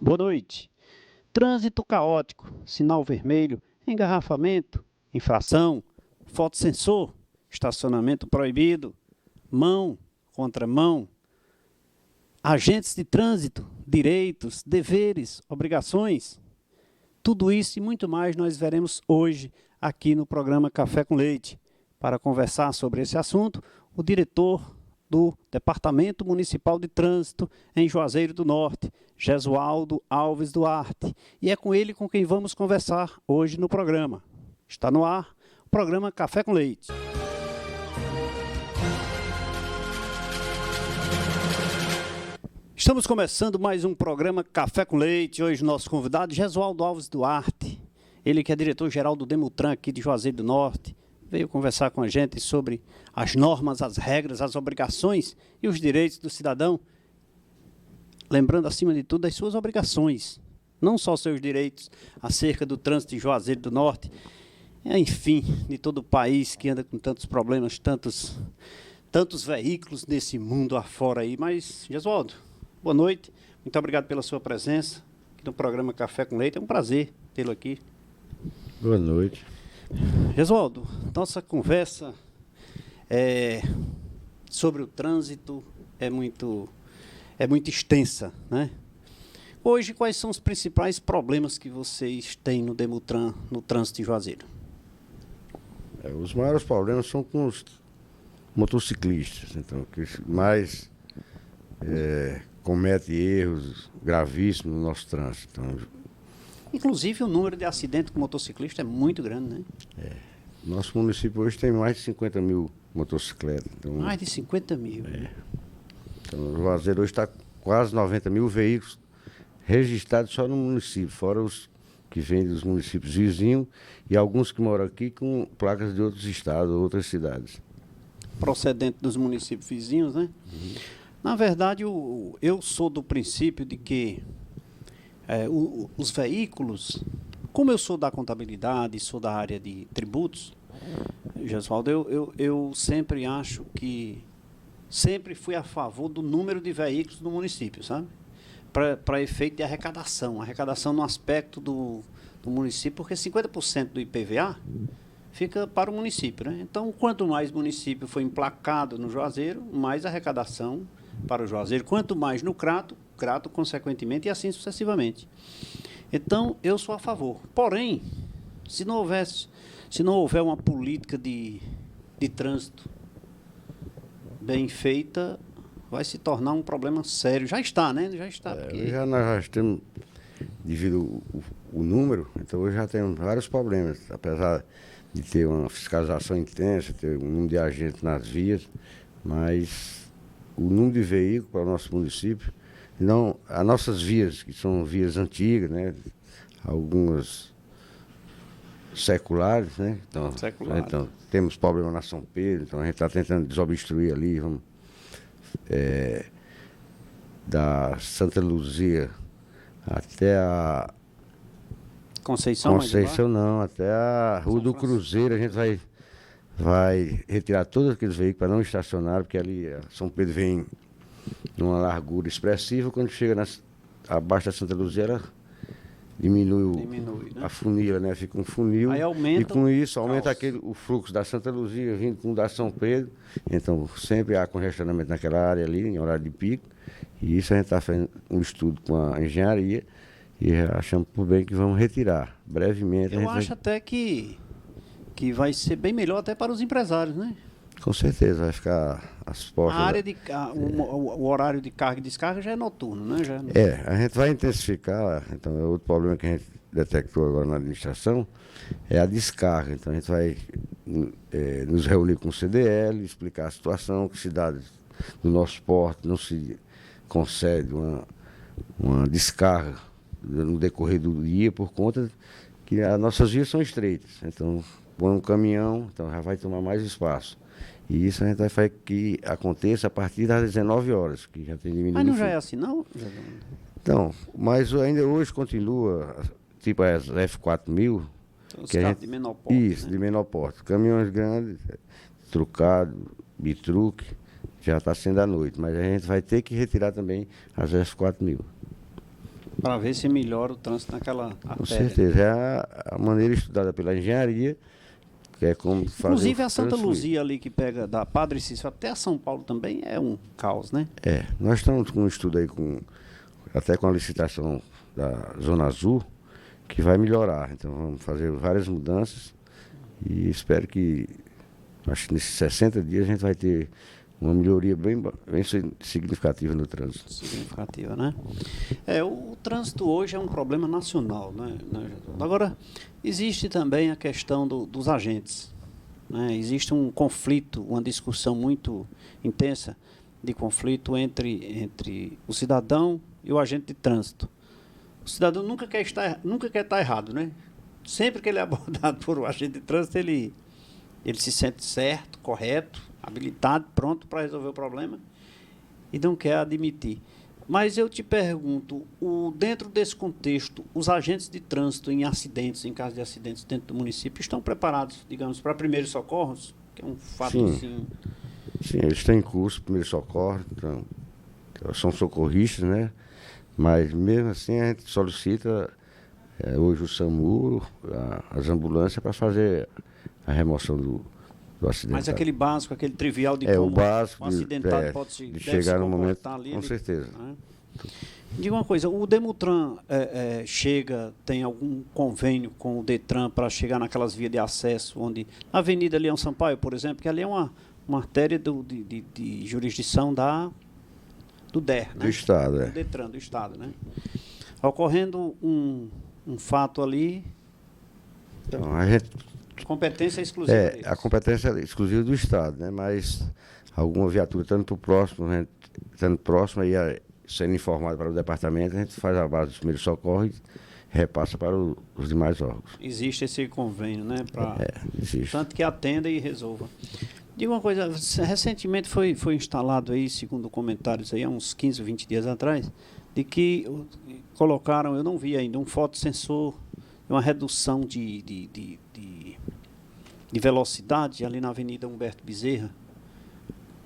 Boa noite. Trânsito caótico, sinal vermelho, engarrafamento, infração, fotossensor, estacionamento proibido, mão, contramão, agentes de trânsito, direitos, deveres, obrigações. Tudo isso e muito mais nós veremos hoje aqui no programa Café com Leite. Para conversar sobre esse assunto, o diretor do Departamento Municipal de Trânsito em Juazeiro do Norte, Gesualdo Alves Duarte. E é com ele com quem vamos conversar hoje no programa. Está no ar o programa Café com Leite. Estamos começando mais um programa Café com Leite. Hoje nosso convidado, Gesualdo Alves Duarte. Ele que é diretor-geral do Demutran aqui de Juazeiro do Norte. Veio conversar com a gente sobre as normas, as regras, as obrigações e os direitos do cidadão. Lembrando, acima de tudo, as suas obrigações. Não só seus direitos acerca do trânsito de Juazeiro do Norte. Enfim, de todo o país que anda com tantos problemas, tantos veículos nesse mundo afora aí. Mas, Gesualdo, boa noite. Muito obrigado pela sua presença aqui no programa Café com Leite. É um prazer tê-lo aqui. Boa noite. Gesualdo, nossa conversa sobre o trânsito é muito extensa, né? Hoje, quais são os principais problemas que vocês têm no Demutran, no trânsito de Juazeiro? Os maiores problemas são com os motociclistas, então, que mais cometem erros gravíssimos no nosso trânsito. Então, inclusive, o número de acidentes com motociclista é muito grande, né? Nosso município hoje tem mais de 50 mil motocicletas. Então, mais de 50 mil. Então, o Juazeiro hoje está quase 90 mil veículos registrados só no município, fora os que vêm dos municípios vizinhos e alguns que moram aqui com placas de outros estados, outras cidades. Procedente dos municípios vizinhos, né? Uhum. Na verdade, eu sou do princípio de que os veículos, como eu sou da contabilidade, sou da área de tributos, Gesualdo, eu sempre acho que sempre fui a favor do número de veículos no município, sabe? Para efeito de arrecadação no aspecto do município, porque 50% do IPVA fica para o município, né? Então, quanto mais município for emplacado no Juazeiro, mais arrecadação para o Juazeiro. Quanto mais no Crato, consequentemente, e assim sucessivamente. Então, eu sou a favor. Porém, se não houver uma política de trânsito bem feita, vai se tornar um problema sério. Já está, né? Já está. Porque... nós já temos, devido o número, então hoje já temos vários problemas, apesar de ter uma fiscalização intensa, ter um número de agentes nas vias, mas o número de veículos para o nosso município, não, as nossas vias, que são vias antigas, né? Algumas seculares, né? Então temos problema na São Pedro, então a gente está tentando desobstruir ali, da Santa Luzia até a Conceição não, até a Rua do Cruzeiro, a gente vai retirar todos aqueles veículos para não estacionar, porque ali São Pedro vem numa largura expressiva, quando chega abaixo da Santa Luzia, ela diminui né? A funila, né? Fica um funil. Aí aumenta, e com isso aumenta o fluxo da Santa Luzia vindo com o da São Pedro. Então sempre há congestionamento naquela área ali, em horário de pico. E isso a gente está fazendo um estudo com a engenharia e achamos por bem que vamos retirar brevemente. Eu acho até que vai ser bem melhor até para os empresários, né? Com certeza, vai ficar as portas... O horário de carga e descarga já é noturno, né? A gente vai intensificar, então é outro problema que a gente detectou agora na administração, é a descarga. Então a gente vai nos reunir com o CDL, explicar a situação, que cidades do nosso porto não se concede uma descarga no decorrer do dia por conta que as nossas vias são estreitas. Então, põe um caminhão, então já vai tomar mais espaço. E isso a gente vai fazer que aconteça a partir das 19 horas, que já tem diminuído. Mas não já é assim, não? Então, mas ainda hoje continua, tipo as F4000. Os carros de menor porte. Isso, né? De menor porte. Caminhões grandes, trucado, bitruque, já está sendo à noite. Mas a gente vai ter que retirar também as F4000. Para ver se melhora o trânsito naquela Com artéria. certeza. É a maneira estudada pela engenharia, que é como fazer. Inclusive a Santa trans fluir. Luzia ali que pega da Padre Cícero até a São Paulo também é um caos, né? Nós estamos com um estudo aí, até com a licitação da Zona Azul, que vai melhorar. Então vamos fazer várias mudanças e espero que, acho que nesses 60 dias a gente vai ter uma melhoria bem significativa no trânsito. Significativa, né? O trânsito hoje é um problema nacional, né? Agora, existe também a questão dos agentes, né? Existe um conflito, uma discussão muito intensa de conflito entre o cidadão e o agente de trânsito. O cidadão nunca quer estar errado, né? Sempre que ele é abordado por um agente de trânsito, ele se sente certo, correto, habilitado, pronto para resolver o problema e não quer admitir. Mas eu te pergunto, dentro desse contexto, os agentes de trânsito em acidentes, em caso de acidentes dentro do município, estão preparados, digamos, para primeiros socorros? Que é um fato assim... Sim, eles têm curso, primeiro socorro, então, são socorristas, né? Mas mesmo assim a gente solicita hoje o SAMU, as ambulâncias para fazer a remoção do acidente. Mas aquele básico, aquele trivial de como o básico um acidentado de chegar no momento, ali, com certeza. Né? Diga uma coisa, o Demutran tem algum convênio com o Detran para chegar naquelas vias de acesso, onde a Avenida Leão Sampaio, por exemplo, que ali é uma artéria de jurisdição do DER, né? Do Estado, do Detran, do Estado, né? Ocorrendo um fato ali... Então, a gente... Competência exclusiva deles. A competência é exclusiva do Estado, né? Mas alguma viatura estando próximo, aí sendo informado para o departamento, a gente faz a base dos primeiros socorros e repassa para os demais órgãos. Existe esse convênio, né? Existe. Tanto que atenda e resolva. Diga uma coisa, recentemente foi instalado aí, segundo comentários aí, há uns 15, 20 dias atrás, de que colocaram, eu não vi ainda, um fotossensor, uma redução de velocidade ali na Avenida Humberto Bezerra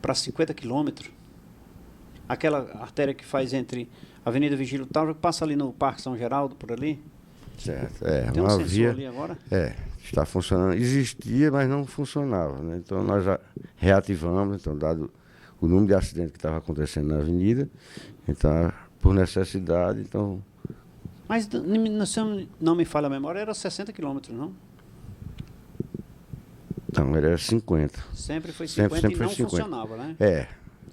para 50 quilômetros. Aquela artéria que faz entre a Avenida Vigílio Távora, que passa ali no Parque São Geraldo, por ali. Certo, Tem um sensor ali agora? Está funcionando. Existia, mas não funcionava, né? Então nós reativamos, então, dado o número de acidentes que estava acontecendo na avenida, então, por necessidade, então... Mas, se não me falha a memória, era 60 quilômetros, não? Não, era 50. Sempre foi 50 sempre e foi não 50. funcionava, né?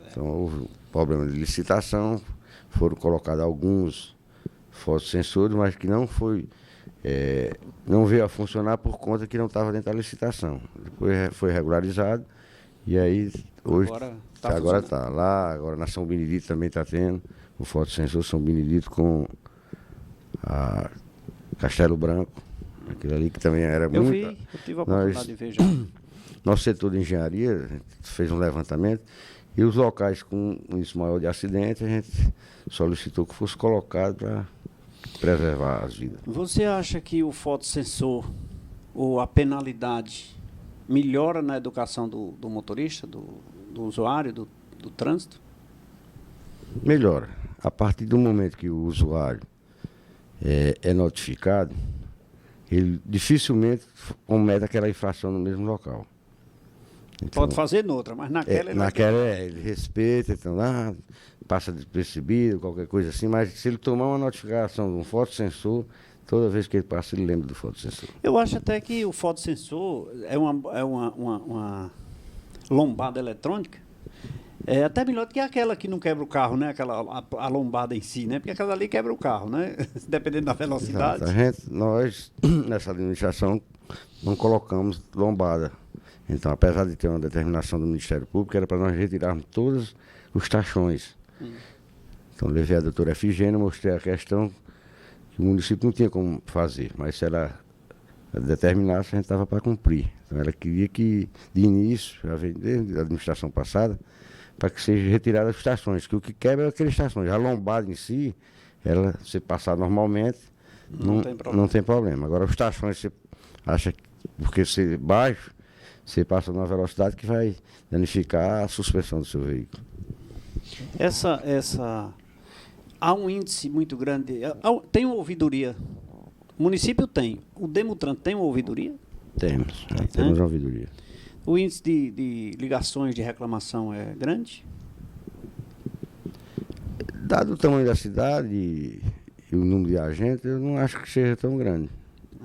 Então houve um problema de licitação, foram colocados alguns fotossensores, mas que não veio a funcionar por conta que não estava dentro da licitação. Depois foi regularizado e aí hoje agora está lá, agora na São Benedito também está tendo o fotossensor São Benedito com a Castelo Branco, aquilo ali que também era muito... Eu tive a oportunidade de ver já. Nosso setor de engenharia a gente fez um levantamento e os locais com índice maior de acidente a gente solicitou que fosse colocado para preservar as vidas. Você acha que o fotossensor ou a penalidade melhora na educação do motorista, do usuário, do trânsito? Melhora. A partir do momento que o usuário é notificado, ele dificilmente comete aquela infração no mesmo local. Então, pode fazer noutra, mas ele respeita, então passa despercebido, qualquer coisa assim, mas se ele tomar uma notificação de um fotossensor, toda vez que ele passa, ele lembra do fotossensor. Eu acho até que o fotossensor é uma lombada eletrônica, até melhor do que aquela que não quebra o carro, né? A lombada em si, né? Porque aquela ali quebra o carro, né? Dependendo da velocidade. Nós, nessa administração, não colocamos lombada. Então, apesar de ter uma determinação do Ministério Público, era para nós retirarmos todos os tachões. Então, levei a doutora Efigênia, mostrei a questão que o município não tinha como fazer, mas se ela determinasse, a gente estava para cumprir. Então, ela queria que, de início, já veio desde a administração passada, para que seja retirada as estações, que o que quebra é aquelas estações. A lombada em si, ela, se passar normalmente, não tem problema. Agora, os tachões, você acha que, porque ser baixo, você passa numa velocidade que vai danificar a suspensão do seu veículo. há um índice muito grande. Tem uma ouvidoria. O município tem. O Demutran tem uma ouvidoria? Temos uma ouvidoria. O índice de ligações de reclamação é grande? Dado o tamanho da cidade e o número de agentes, eu não acho que seja tão grande.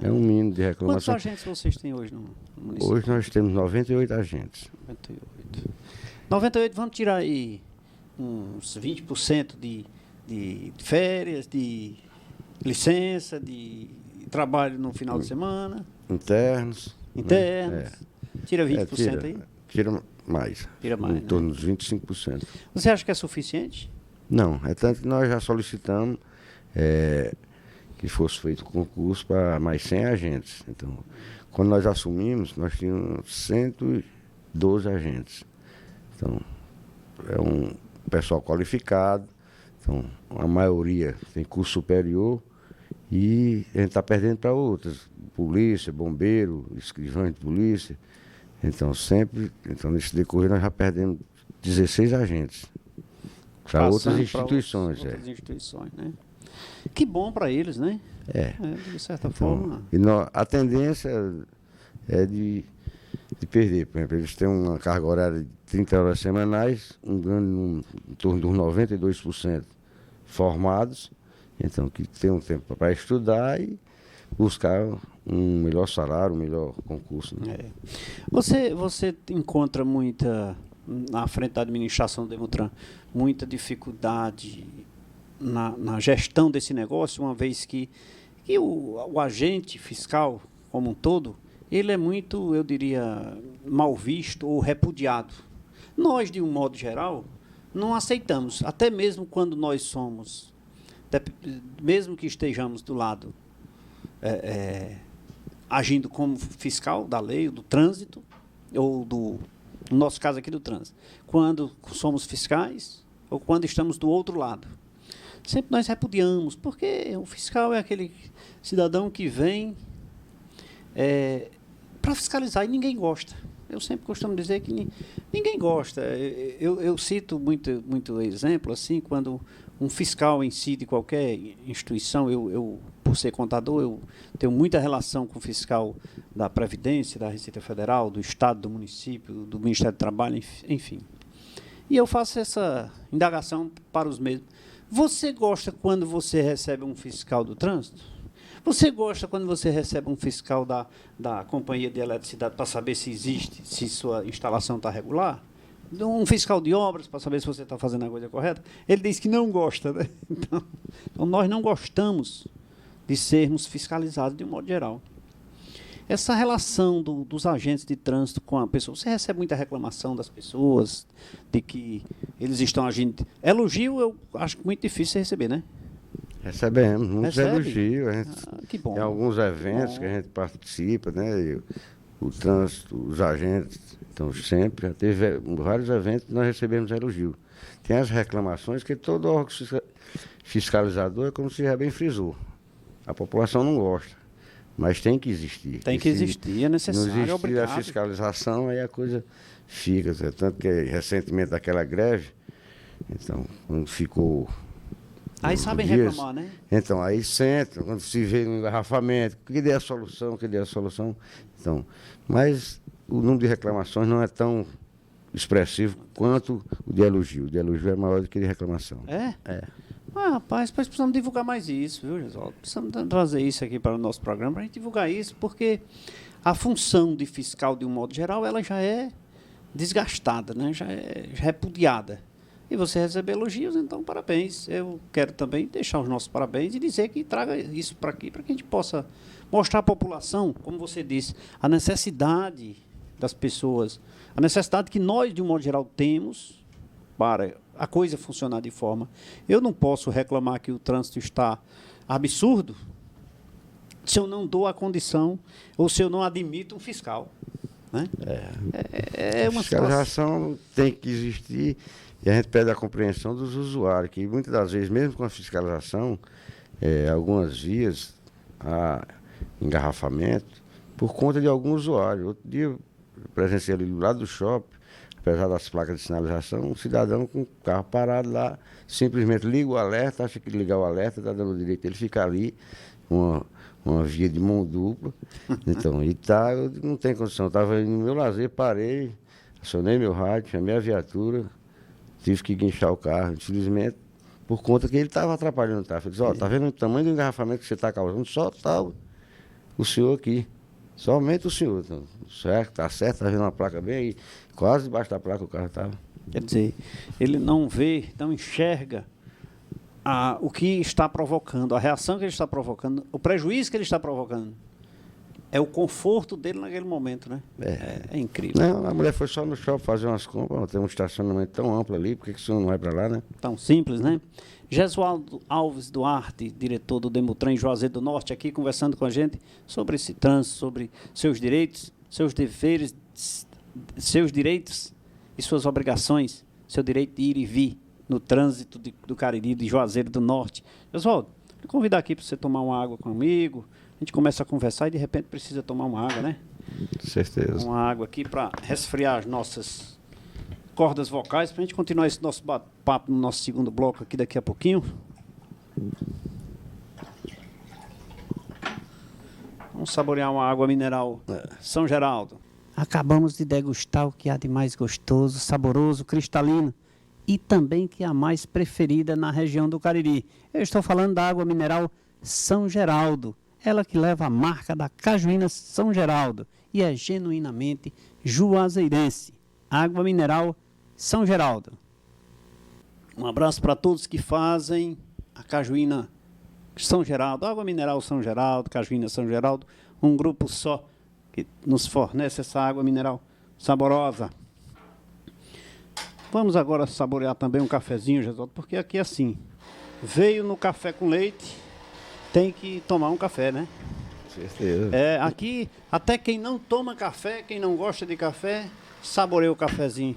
É um mínimo de reclamação. Quantos agentes vocês têm hoje no município? Hoje nós temos 98 agentes. 98, vamos tirar aí uns 20% de férias, de licença, de trabalho no final de semana. Internos. Né? Tira 20% aí? Tira mais. Tira mais, em torno dos 25%. Você acha que é suficiente? Não, é tanto que nós já solicitamos que fosse feito o concurso para mais 100 agentes. Então, quando nós assumimos, nós tínhamos 112 agentes. Então, é um pessoal qualificado, então, a maioria tem curso superior e a gente está perdendo para outras, polícia, bombeiro, escrivão de polícia. Então, nesse decorrer, nós já perdemos 16 agentes para outras instituições. Outras instituições, né? Que bom para eles, né? De certa forma. A tendência é de perder. Por exemplo, eles têm uma carga horária de 30 horas semanais, um ganho em torno dos 92% formados, então que tem um tempo para estudar e buscar um melhor salário, um melhor concurso. Né? Você encontra na frente da administração do Demutran, muita dificuldade na gestão desse negócio, uma vez que o agente fiscal, como um todo, ele é muito, eu diria, mal visto ou repudiado. Nós, de um modo geral, não aceitamos, até mesmo quando nós somos, mesmo que estejamos do lado, agindo como fiscal da lei, do trânsito, ou no nosso caso aqui do trânsito, quando somos fiscais ou quando estamos do outro lado. Sempre nós repudiamos, porque o fiscal é aquele cidadão que vem para fiscalizar e ninguém gosta. Eu sempre costumo dizer que ninguém gosta. Eu cito muito exemplo, assim, quando um fiscal incide qualquer instituição, eu, por ser contador, eu tenho muita relação com o fiscal da Previdência, da Receita Federal, do Estado, do município, do Ministério do Trabalho, enfim. E eu faço essa indagação para os mesmos. Você gosta quando você recebe um fiscal do trânsito? Você gosta quando você recebe um fiscal da companhia de eletricidade para saber se sua instalação está regular? Um fiscal de obras para saber se você está fazendo a coisa correta? Ele diz que não gosta, né? Então nós não gostamos de sermos fiscalizados de um modo geral. Essa relação dos agentes de trânsito com a pessoa, você recebe muita reclamação das pessoas de que eles estão agindo. Elogio eu acho muito difícil receber, né? Recebemos, muitos elogios. Que bom. Tem alguns eventos que a gente participa, né? E o trânsito, os agentes, então sempre, já teve vários eventos que nós recebemos elogio. Tem as reclamações que todo órgão fiscalizador, é como se já bem frisou. A população não gosta, mas tem que existir. Tem que existir, é necessário, não existir obrigado. a fiscalização, aí a coisa fica. Tanto que recentemente daquela greve, então, quando ficou... Aí sabem reclamar, né? Então, aí sentam, quando se vê um engarrafamento, cadê a solução, cadê a solução? Então, mas o número de reclamações não é tão expressivo quanto o de elogio. O de elogio é maior do que o de reclamação. É? Rapaz, precisamos divulgar mais isso, viu, Gesualdo? Precisamos trazer isso aqui para o nosso programa, para a gente divulgar isso, porque a função de fiscal, de um modo geral, ela já é desgastada, né? Já é repudiada. E você recebe elogios, então parabéns. Eu quero também deixar os nossos parabéns e dizer que traga isso para aqui, para que a gente possa mostrar à população, como você disse, a necessidade das pessoas, a necessidade que nós, de um modo geral, temos para a coisa funcionar de forma... Eu não posso reclamar que o trânsito está absurdo se eu não dou a condição ou se eu não admito um fiscal. Né? É uma fiscalização tem que existir. E a gente pede a compreensão dos usuários, que muitas das vezes, mesmo com a fiscalização, algumas vias há engarrafamento por conta de algum usuário. Outro dia, eu presenciei ali do lado do shopping, a apesar das placas de sinalização, um cidadão com o carro parado lá, simplesmente liga o alerta, acha que ligar o alerta está dando o direito ele ficar ali, uma via de mão dupla. Então, eu não tem condição. Estava no meu lazer, parei, acionei meu rádio, chamei a viatura, tive que guinchar o carro, infelizmente, por conta que ele estava atrapalhando o tráfego. Ele disse, tá vendo o tamanho do engarrafamento que você está causando? Só tal o senhor aqui. Somente o senhor. Então, certo, tá certo, tá vendo uma placa bem aí. Quase debaixo da placa o carro estava. Quer dizer, ele não vê, não enxerga o que está provocando, a reação que ele está provocando, o prejuízo que ele está provocando. É o conforto dele naquele momento, né? É incrível. Não, a mulher foi só no shopping fazer umas compras, tem um estacionamento tão amplo ali, por que o senhor não vai para lá, né? Tão simples, né? Jesualdo Alves Duarte, diretor do Demutran em Juazeiro do Norte, aqui conversando com a gente sobre esse trânsito, sobre seus direitos, seus deveres, seus direitos e suas obrigações, seu direito de ir e vir no trânsito do Cariri, de Juazeiro do Norte. Jesualdo, vou convidar aqui para você tomar uma água comigo. A gente começa a conversar e de repente precisa tomar uma água, né? Com certeza. Uma água aqui para resfriar as nossas cordas vocais, para a gente continuar esse nosso papo no nosso segundo bloco aqui daqui a pouquinho. Vamos saborear uma água mineral São Geraldo. Acabamos de degustar o que há de mais gostoso, saboroso, cristalino e também que é a mais preferida na região do Cariri. Eu estou falando da água mineral São Geraldo. Ela que leva a marca da Cajuína São Geraldo e é genuinamente juazeirense. Água mineral São Geraldo. Um abraço para todos que fazem a Cajuína São Geraldo, água mineral São Geraldo, Cajuína São Geraldo, um grupo só que nos fornece essa água mineral saborosa. Vamos agora saborear também um cafezinho, Jesus, porque aqui é assim, veio no café com leite, tem que tomar um café, né? Certeza. Aqui, até quem não toma café, quem não gosta de café, saboreia o cafezinho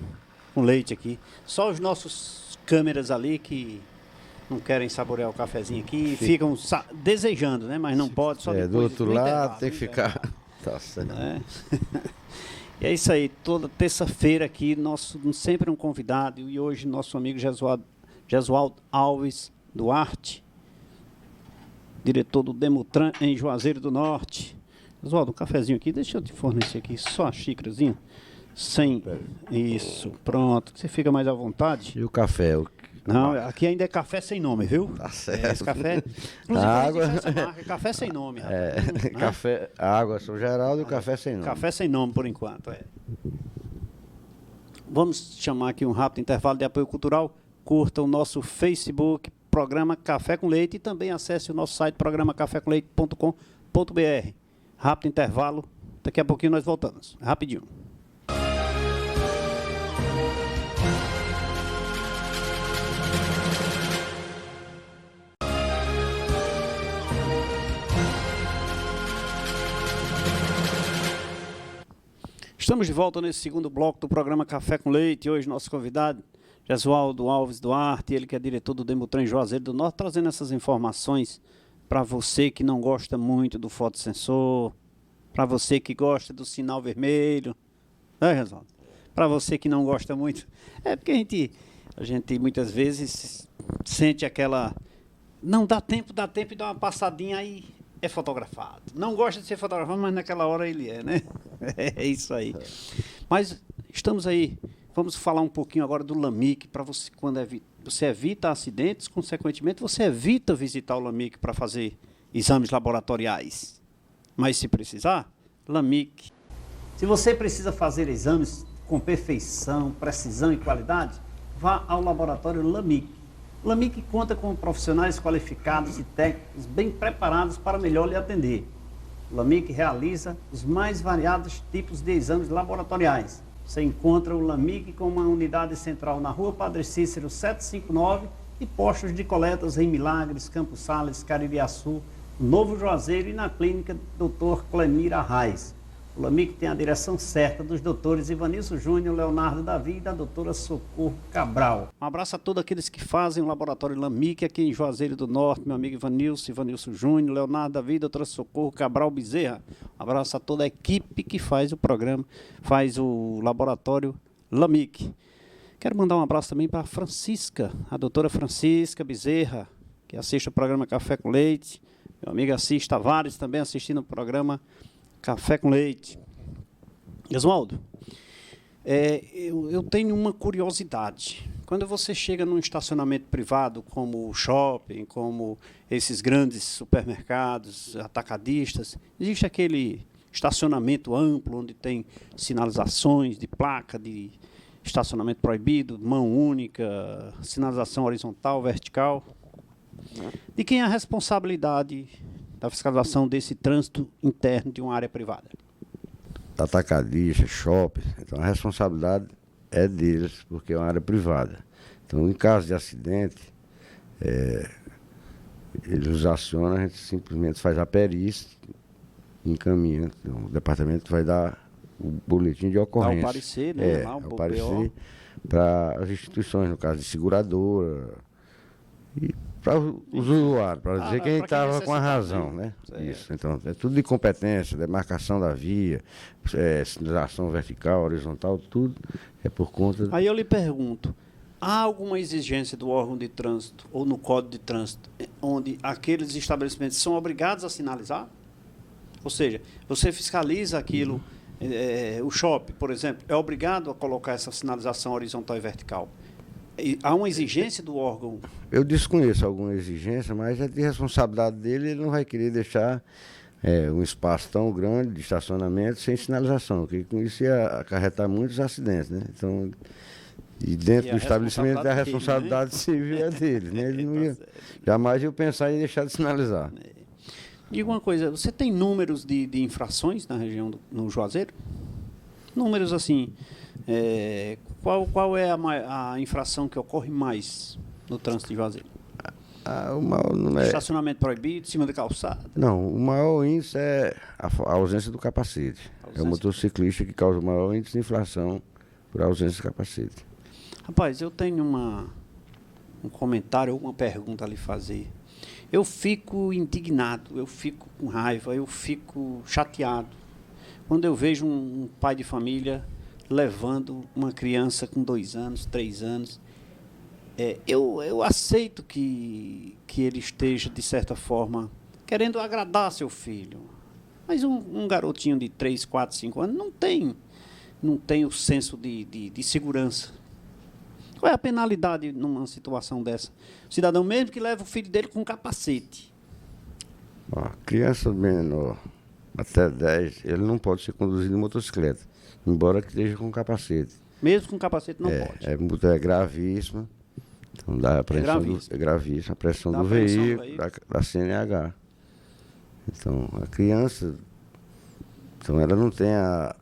com leite aqui. Só os nossos câmeras ali que não querem saborear o cafezinho aqui, ficam desejando, né? Mas não pode, só depois do outro lado tem que ficar. Tá certo. E é isso aí, toda terça-feira aqui, sempre um convidado, e hoje nosso amigo Jesualdo Alves Duarte, diretor do Demutran em Juazeiro do Norte. Jesualdo, um cafezinho aqui, deixa eu te fornecer aqui, só a xícarazinha, sem isso, pronto, você fica mais à vontade. E o café? Não, aqui ainda é café sem nome, viu? Tá certo. Esse café, inclusive, água essa marca, café sem nome. Café, água São Geraldo e o café sem nome. Café sem nome, por enquanto, Vamos chamar aqui um rápido intervalo de apoio cultural. Curta o nosso Facebook, Programa Café com Leite, e também acesse o nosso site, programacafécomleite.com.br. Rápido intervalo, daqui a pouquinho nós voltamos. Rapidinho. Estamos de volta nesse segundo bloco do programa Café com Leite. Hoje nosso convidado, Jesualdo Alves Duarte, ele que é diretor do Demutran em Juazeiro do Norte, trazendo essas informações para você que não gosta muito do fotossensor, para você que gosta do sinal vermelho, né, Jesualdo? Para você que não gosta muito, porque a gente muitas vezes sente aquela, não dá tempo e dá uma passadinha aí, é fotografado. Não gosta de ser fotografado, mas naquela hora ele né? É isso aí. Mas estamos aí, vamos falar um pouquinho agora do LAMIC, para você, quando você evita acidentes, consequentemente você evita visitar o LAMIC para fazer exames laboratoriais. Mas se precisar, LAMIC. Se você precisa fazer exames com perfeição, precisão e qualidade, vá ao laboratório LAMIC. O LAMIC conta com profissionais qualificados e técnicos bem preparados para melhor lhe atender. O LAMIC realiza os mais variados tipos de exames laboratoriais. Você encontra o LAMIC com uma unidade central na Rua Padre Cícero 759 e postos de coletas em Milagres, Campos Sales, Caririaçu, Novo Juazeiro e na clínica Dr. Clemir Arraes. O LAMIC tem a direção certa dos doutores Ivanilson Júnior, Leonardo Davi e da doutora Socorro Cabral. Um abraço a todos aqueles que fazem o laboratório LAMIC aqui em Juazeiro do Norte, meu amigo Ivanilson Júnior, Leonardo Davi, doutora Socorro Cabral Bezerra. Um abraço a toda a equipe que faz o programa, faz o laboratório Lamic. Quero mandar um abraço também para a Francisca, a doutora Francisca Bezerra, que assiste o programa Café com Leite. Meu amigo Assis Tavares também assistindo o programa Café com Leite. Oswaldo, eu tenho uma curiosidade. Quando você chega num estacionamento privado, como o shopping, como esses grandes supermercados, atacadistas, existe aquele estacionamento amplo, onde tem sinalizações de placa de estacionamento proibido, mão única, sinalização horizontal, vertical. De quem é a responsabilidade da fiscalização desse trânsito interno de uma área privada? Atacadista, shopping, então a responsabilidade é deles, porque é uma área privada. Então, em caso de acidente, eles nos acionam, a gente simplesmente faz a perícia, encaminha, então, o departamento vai dar o boletim de ocorrência. Dá o parecer, né? Lá, o parecer para as instituições, no caso de seguradora, e para os usuários, para dizer quem estava com a razão, né? Isso, então, é tudo de competência, demarcação da via, sinalização vertical, horizontal, tudo é por conta... Aí eu lhe pergunto, há alguma exigência do órgão de trânsito ou no Código de Trânsito onde aqueles estabelecimentos são obrigados a sinalizar? Ou seja, você fiscaliza aquilo, o shopping, por exemplo, é obrigado a colocar essa sinalização horizontal e vertical. Há uma exigência do órgão? Eu desconheço alguma exigência, mas é de responsabilidade dele, ele não vai querer deixar um espaço tão grande de estacionamento sem sinalização, porque com isso ia acarretar muitos acidentes, né? Então, e dentro do estabelecimento a responsabilidade civil é dele, né? Ele não ia, jamais ia pensar em deixar de sinalizar. Diga uma coisa, você tem números de infrações na região no Juazeiro? Números assim, qual é a infração que ocorre mais no trânsito de Juazeiro? O maior não é... Estacionamento proibido, em cima da calçada? Não, o maior índice é a ausência do capacete. É o motociclista que causa o maior índice de infração por ausência de capacete. Rapaz, eu tenho um comentário ou uma pergunta a lhe fazer. Eu fico indignado, eu fico com raiva, eu fico chateado quando eu vejo um pai de família levando uma criança com 2 anos, 3 anos. Eu aceito que ele esteja, de certa forma, querendo agradar seu filho. Mas um garotinho de 3, 4, 5 anos não tem o senso de segurança. Qual é a penalidade numa situação dessa? O cidadão mesmo que leva o filho dele com capacete. Criança menor, até 10, ele não pode ser conduzido em motocicleta, embora que esteja com capacete. Mesmo com capacete não pode. É gravíssima. Então dá a pressão gravíssima, a pressão do veículo, da CNH. Então, a criança, então ela não tem a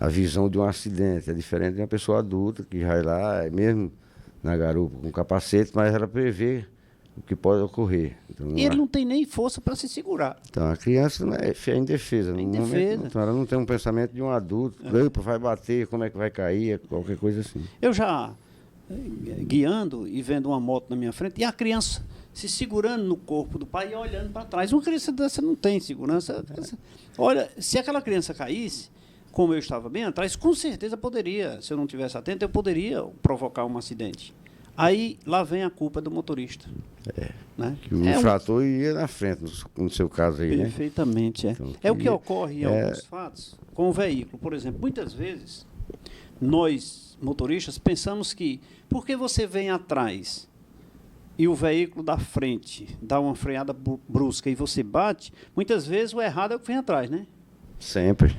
visão de um acidente, é diferente de uma pessoa adulta que vai lá, mesmo na garupa com capacete, mas ela prevê o que pode ocorrer. Então, e ele não tem nem força para se segurar. Então a criança não é indefesa. Então ela não tem um pensamento de um adulto, vai bater, como é que vai cair, qualquer coisa assim. Eu já guiando e vendo uma moto na minha frente, e a criança se segurando no corpo do pai e olhando para trás. Uma criança dessa não tem segurança. Olha, se aquela criança caísse, como eu estava bem atrás, com certeza poderia, se eu não tivesse atento, eu poderia provocar um acidente. Aí, lá vem a culpa do motorista. Né? Que o infrator ia na frente, no seu caso aí, perfeitamente, né? Então, é o que ocorre em alguns fatos com o veículo. Por exemplo, muitas vezes, nós, motoristas, pensamos que, porque você vem atrás e o veículo da frente dá uma freada brusca e você bate, muitas vezes o errado é o que vem atrás, né? Sempre.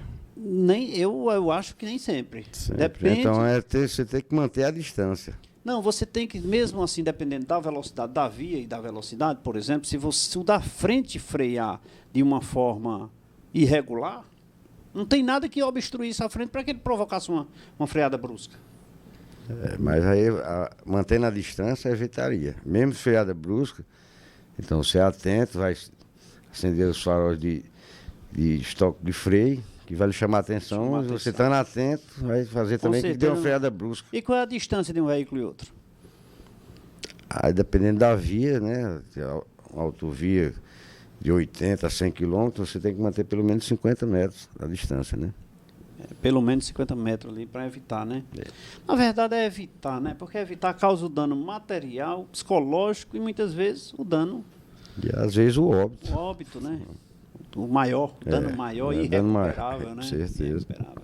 Eu acho que nem sempre. Depende. Então você tem que manter a distância. Não, você tem que, mesmo assim, dependendo da velocidade da via e da velocidade, por exemplo, se o da frente frear de uma forma irregular, não tem nada que obstruísse a frente para que ele provocasse uma freada brusca. Mas aí, mantendo a distância, evitaria. Mesmo freada brusca, então você é atento, vai acender os faróis de estoque de freio, que vai lhe chamar a atenção, você estando atento, vai fazer também que dê uma freada brusca. E qual é a distância de um veículo e outro? Aí, dependendo da via, né? Uma autovia de 80 a 100 quilômetros, você tem que manter pelo menos 50 metros a distância, né? Pelo menos 50 metros ali para evitar, né? É. Na verdade é evitar, né? Porque evitar causa o dano material, psicológico e muitas vezes o dano, E às vezes o o óbito. óbito, né? O maior, o dano maior e dano irrecuperável, maior, né? com certeza. Irrecuperável.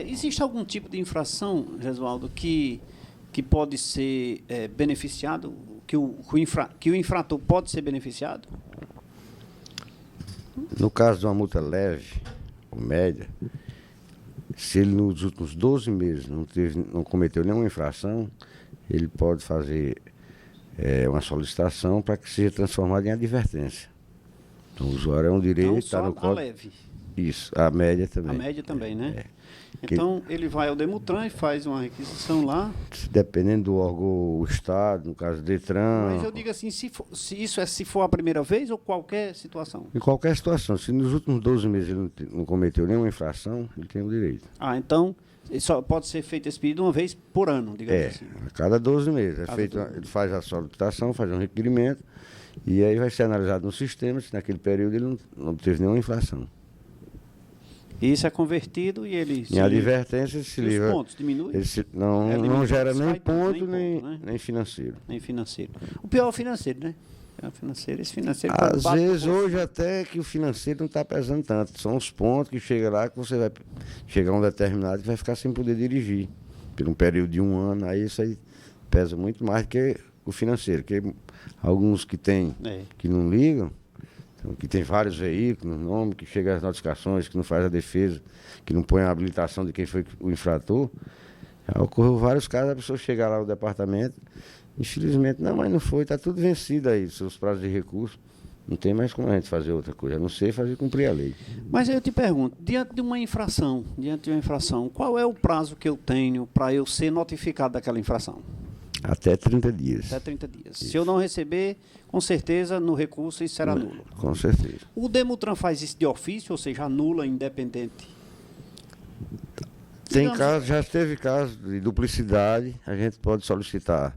Existe algum tipo de infração, Gesualdo, que pode ser beneficiado, que o infrator pode ser beneficiado? No caso de uma multa leve ou média, se ele nos últimos 12 meses não cometeu nenhuma infração, ele pode fazer uma solicitação para que seja transformado em advertência. Então o usuário é um direito, Então, está só no a código. leve. Isso, a média também. A média também, né? É. Então, ele vai ao Demutran e faz uma requisição lá. Dependendo do órgão, o Estado, no caso Detran. Mas eu digo assim, se for a primeira vez ou qualquer situação? Em qualquer situação, se nos últimos 12 meses ele não cometeu nenhuma infração, ele tem o direito. Ah, então, só pode ser feito esse pedido uma vez por ano, digamos assim. A cada 12 meses. Cada Feito, 12 ele faz a solicitação, faz um requerimento, e aí vai ser analisado no sistema se naquele período ele não teve nenhuma infração. Isso é convertido e ele... Em advertência, se os livra. pontos diminuem? Ele não gera nem sai tanto, ponto, né? nem financeiro. Nem financeiro. O pior é o financeiro, né? Esse financeiro... Às quando bate no vezes, bolso- hoje, até que o financeiro não está pesando tanto. São os pontos que chega lá que você vai chegar a um determinado que vai ficar sem poder dirigir. Por um período de 1 ano, aí isso aí pesa muito mais do que o financeiro. Que alguns que que não ligam, então, que tem vários veículos no nome, que chega as notificações, que não faz a defesa, que não põe a habilitação de quem foi o infrator. Já ocorreu vários casos, a pessoa chega lá no departamento, infelizmente, não, mas não foi, está tudo vencido aí, seus prazos de recurso. Não tem mais como a gente fazer outra coisa, a não ser fazer cumprir a lei. Mas eu te pergunto, diante de uma infração, qual é o prazo que eu tenho para eu ser notificado daquela infração? Até 30 dias. Até 30 dias. Se eu não receber, com certeza, no recurso isso será nulo. Com certeza. O Demutran faz isso de ofício, ou seja, anula independente. Tem Digamos- casos, já teve casos de duplicidade, a gente pode solicitar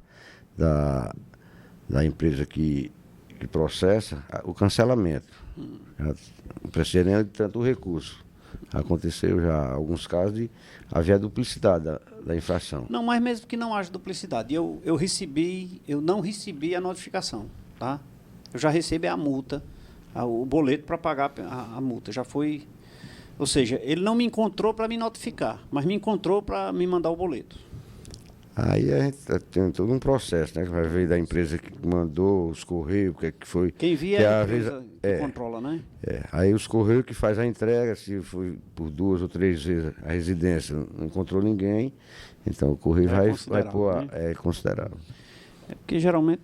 da empresa que processa o cancelamento. Já não precisa nem de tanto recurso. Aconteceu já alguns casos de haver duplicidade da infração. Não, mas mesmo que não haja duplicidade, eu não recebi a notificação, tá? Eu já recebi a multa, o boleto para pagar a multa, já foi... Ou seja, ele não me encontrou para me notificar, mas me encontrou para me mandar o boleto. Aí a gente tem todo um processo, né? Que vai ver da empresa que mandou, os correios, o que é que foi. Quem via que é a às empresa vezes- que controla, né? Aí os correios que faz a entrega, se foi por 2 ou 3 vezes a residência, não encontrou ninguém, então o correio É vai considerável, pôr, né? é considerável. É porque geralmente,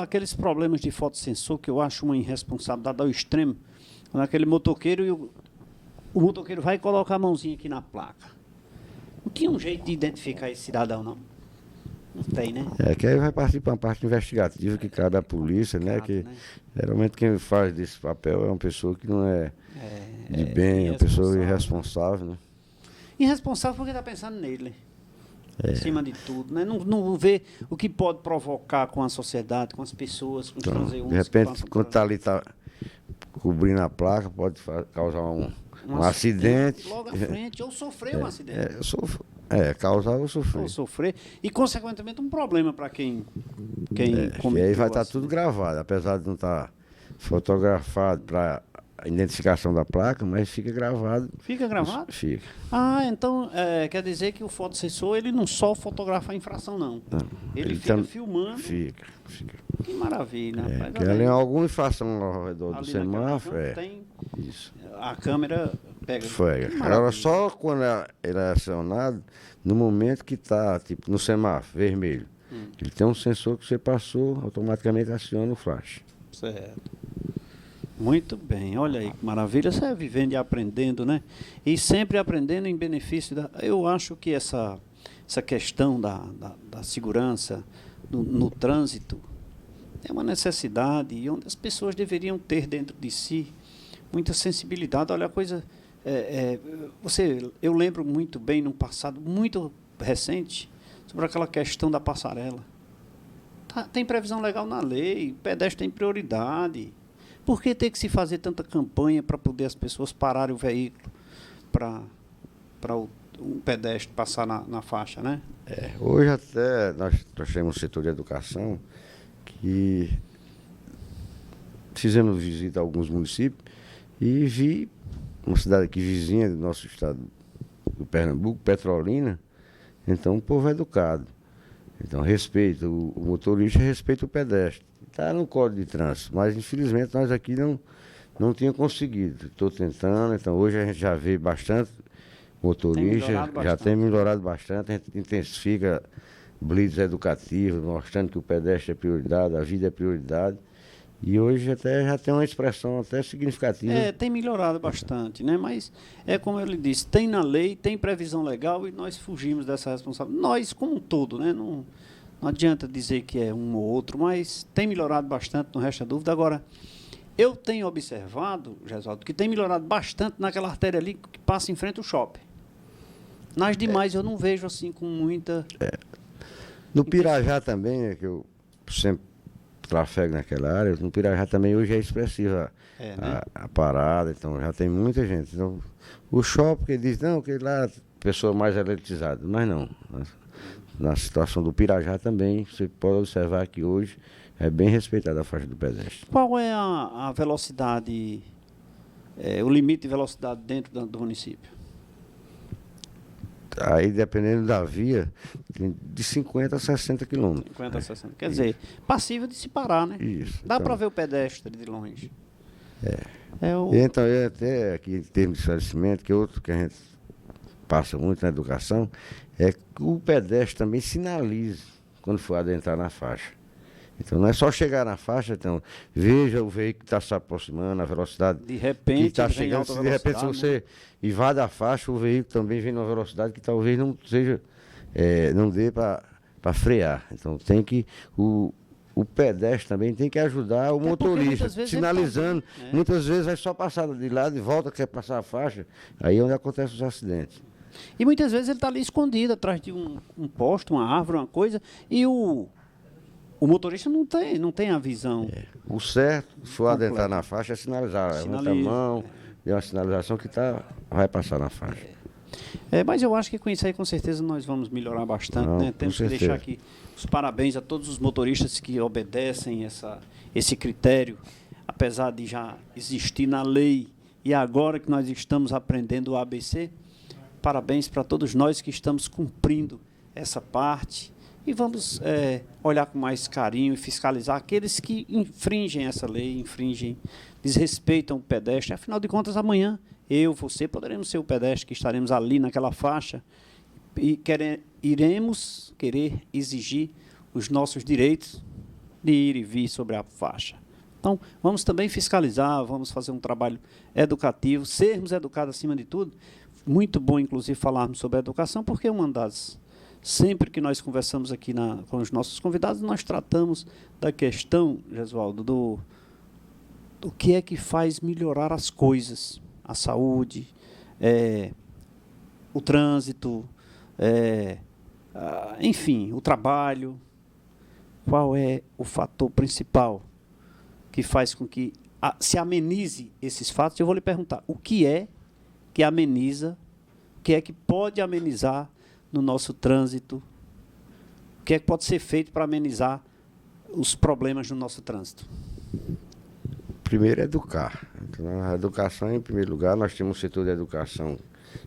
aqueles problemas de fotossensor que eu acho uma irresponsabilidade ao extremo, quando aquele motoqueiro o motoqueiro vai colocar a mãozinha aqui na placa. Não tinha um jeito de identificar esse cidadão, não? Não tem, né? Que aí vai partir para uma parte investigativa que cabe à polícia, né? Que geralmente quem faz desse papel é uma pessoa que não é de bem, é uma pessoa irresponsável, né? Irresponsável porque está pensando nele. Acima de tudo, né? Não vê o que pode provocar com a sociedade, com as pessoas, com os Então, transeuntes. de repente, quando está ali cobrindo a placa, pode causar um acidente. Logo à frente, ou sofrer um acidente. Causar ou sofrer. Ou sofrer. E, consequentemente, um problema para quem E cometeu aí vai o estar acidente. tudo gravado, apesar de não estar fotografado para a identificação da placa, mas fica gravado. Fica gravado? Fica. Ah, então quer dizer que o fotossensor ele não só fotografa a infração, não. Ele fica filmando. Fica. Que maravilha, rapaz. Porque ali alguma infração ao redor do Ali naquela semáforo. região tem, Isso. a câmera pega. Foi. Que Agora maravilha. só quando ele é acionado, no momento que está, tipo, no semáforo vermelho. Ele tem um sensor que você passou, automaticamente aciona o flash. Certo. Muito bem, olha aí que maravilha. Você é vivendo e aprendendo, né? E sempre aprendendo em benefício da... Eu acho que essa questão da segurança no trânsito é uma necessidade e onde as pessoas deveriam ter dentro de si muita sensibilidade. Olha, a coisa... eu lembro muito bem, num passado muito recente, sobre aquela questão da passarela. Tem previsão legal na lei, o pedestre tem prioridade. Por que ter que se fazer tanta campanha para poder as pessoas pararem o veículo para para o pedestre passar na faixa, né? Hoje até nós temos um setor de educação que fizemos visita a alguns municípios e vi uma cidade aqui vizinha do nosso estado do Pernambuco, Petrolina. Então o povo é educado. Então respeita o motorista, respeita o pedestre. Está no Código de Trânsito, mas infelizmente nós aqui não tínhamos conseguido. Estou tentando, então hoje a gente já vê bastante motorista, já tem melhorado bastante, a gente intensifica blitz educativos, mostrando que o pedestre é prioridade, a vida é prioridade. E hoje até já tem uma expressão até significativa. Tem melhorado bastante, né? Mas é como ele disse, tem na lei, tem previsão legal e nós fugimos dessa responsabilidade. Nós como um todo, né? Não adianta dizer que é um ou outro, mas tem melhorado bastante, não resta dúvida. Agora, eu tenho observado, Gesualdo, que tem melhorado bastante naquela artéria ali que passa em frente ao shopping. Nas demais eu não vejo assim com muita... No Pirajá também, né, que eu sempre trafego naquela área, no Pirajá também hoje é expressiva né? a parada, então já tem muita gente. Então, o shopping que diz, não, que lá pessoa mais elitizada, mas não. Na situação do Pirajá também, você pode observar que hoje é bem respeitada a faixa do pedestre. Qual é a velocidade, o limite de velocidade dentro do município? Aí, dependendo da via, tem de 50 a 60 quilômetros. 50 a 60. Quer dizer, passível de se parar, né? Isso. Dá Então, para ver o pedestre de longe. E então, eu até aqui em termos de esclarecimento, que outro que a gente passa muito na educação, é que o pedestre também sinalize quando for adentrar na faixa. Então não é só chegar na faixa, então veja o veículo que está se aproximando, a velocidade de repente que está chegando. Se de repente se você invade a faixa, o veículo também vem numa velocidade que talvez não seja, não dê para frear. Então tem que o pedestre também tem que ajudar o motorista, sinalizando. Muitas vezes vai só passar de lado e volta, quer passar a faixa, aí é onde acontecem os acidentes. E muitas vezes ele está ali escondido, atrás de um poste, uma árvore, uma coisa, e o motorista não tem a visão. O certo, se for adentrar na faixa, é sinalizar. Levanta a mão, dê uma sinalização que vai passar na faixa. Mas eu acho que com isso aí, com certeza, nós vamos melhorar bastante. Né? Temos que deixar aqui os parabéns a todos os motoristas que obedecem esse critério, apesar de já existir na lei, e agora que nós estamos aprendendo o ABC, parabéns para todos nós que estamos cumprindo essa parte. E vamos olhar com mais carinho e fiscalizar aqueles que infringem essa lei, desrespeitam o pedestre. Afinal de contas, amanhã, você poderemos ser o pedestre que estaremos ali naquela faixa e iremos querer exigir os nossos direitos de ir e vir sobre a faixa. Então, vamos também fiscalizar, vamos fazer um trabalho educativo, sermos educados acima de tudo. Muito bom, inclusive, falarmos sobre a educação, porque uma das... Sempre que nós conversamos aqui com os nossos convidados, nós tratamos da questão, Gesualdo, do que é que faz melhorar as coisas, a saúde, o trânsito, enfim, o trabalho. Qual é o fator principal que faz com que se amenize esses fatos? Eu vou lhe perguntar, o que é que ameniza, o que é que pode amenizar no nosso trânsito? O que é que pode ser feito para amenizar os problemas no nosso trânsito? Primeiro, educar. Então, a educação, em primeiro lugar, nós temos um setor de educação